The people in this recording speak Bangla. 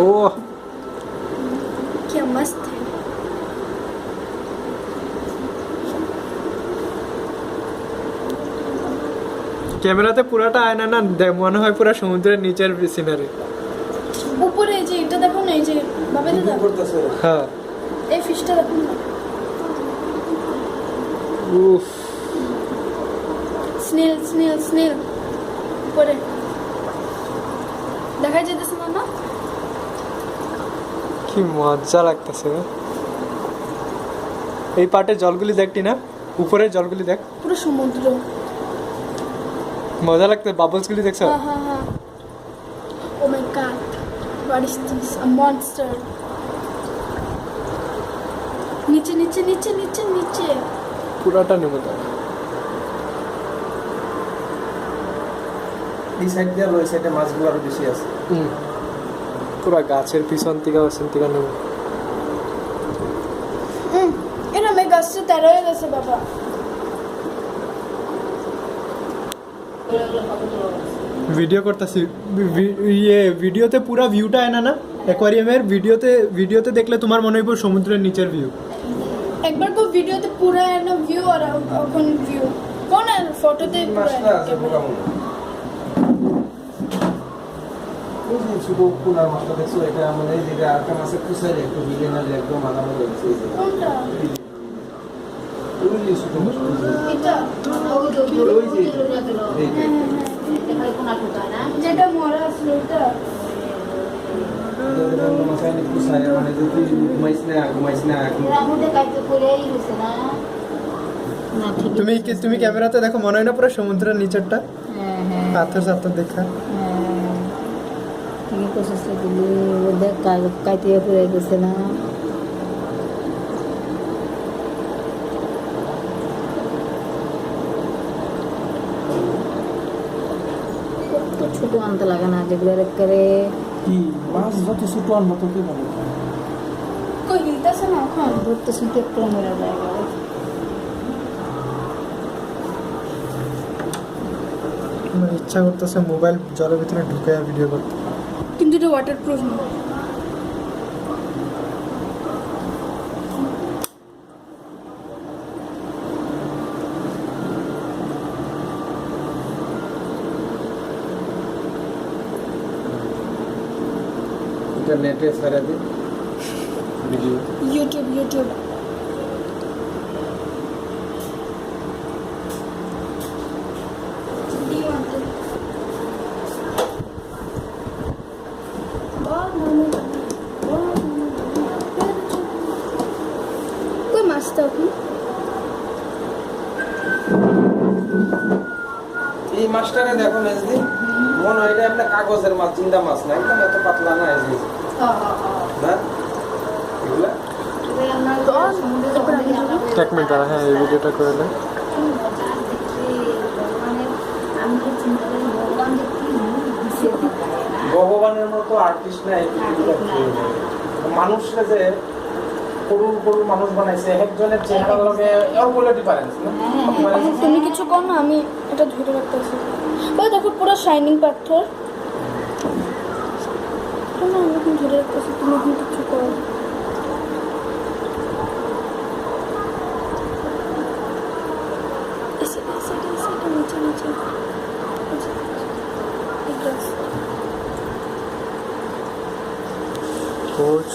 ओह क्या मस्त है। ক্যামেরাতে পুরাটা আয়না না মনে হয় পুরো সমুদ্রের নিচের সিনারি। উপরে এই যে এটা দেখো না, এই যে ভাবে দাদা করতেছে হ্যাঁ এই ফিশটা দেখো না, উফ স্নেল স্নেল স্নেল উপরে দেখা যেতেছে না না। কি মজা লাগতেছে। এই পাটের জলগুলি দেখটি না, উপরের জলগুলি দেখ, পুরো সমুদ্র। মজা লাগতে। বাবলস গুলি দেখছো? হ্যাঁ হ্যাঁ হ্যাঁ। Oh my god, what is this, a monster. নিচে নিচে নিচে নিচে নিচে পুরাটা নেমে যাবে। এই সাইড দিয়ে আর ওই সাইডে মাছগুলো আরো বেশি আছে। পুরা গাছের পিছন থেকে ওরসন থেকে নেমে। এরা মে গাছটা তেরো হয়ে গেছে বাবা। ভিডিও করতেছি, ইয়ে ভিডিওতে পুরা ভিউটা আয় না না অ্যাকোয়ারিয়ামের। ভিডিওতে দেখলে তোমার মনে হইব সমুদ্রের নিচের ভিউ। একবার তো ভিডিওতে পুরা না ভিউ আর এখন ভিউ কোন আর ফটোতে পুরা মাছটা আছে মোটামুটি। ওই যে ছোট পোনার মাছটা দেখছো, এটা মানে এই যে আরেকটা মাছের কুচাইলে একটু ভিজে নালে একদম মালামাল হয়েছে। এই যে কোনটা ওই যে ছোট মাছটা, এটা ওই যে এই যে যেটা মরা আসলো ওটা। তুমি ক্যামেরাতে দেখো মনে হয় না পুরো সমুদ্রের নিচেরটা পাথর সাথর দেখা। কাটিয়ে পড়ে গেছে না। ছোট আনতে লাগে না, যেগুলো করে কি মাছ যত ছোট আনবো তো কি বলে কই হিলতেছে না এখন। ধরতে শুনতে একটু মেরা জায়গা। আমার ইচ্ছা করতেছে মোবাইল জলের ভিতরে ঢুকে ভিডিও করতে। কিন্তু এটা ওয়াটারপ্রুফ না। ইন্টারনেটে ছেড়ে দিই ভিডিও। ইউটিউব ইউটিউব কই মাছটা এখন? এই মাছটারে দেখো মেজদি, মনে হয় এটা একটা কাগজের মাছ, জিন্দা মাছ না, একদম এত পাতলা না। এই যে না এগুলা এক মিনিট হ্যাঁ এই ভিডিওটা করলে ভগবানের মতো আর্টিস্ট না এই পৃথিবীতে কেউ নেই। মানুষরা যে করুণ করুণ মানুষ বানাইছে, একজনের চেহারা লগে এর বলে ডিফারেন্স না। তুমি কিছু কর না, আমি এটা ধরে রাখতেছি। ওই দেখো পুরো শাইনিং পাথর। না আমি এখন ধরে রাখতেছি, তুমি এখন কিছু করো। নিচে নিচে কোচ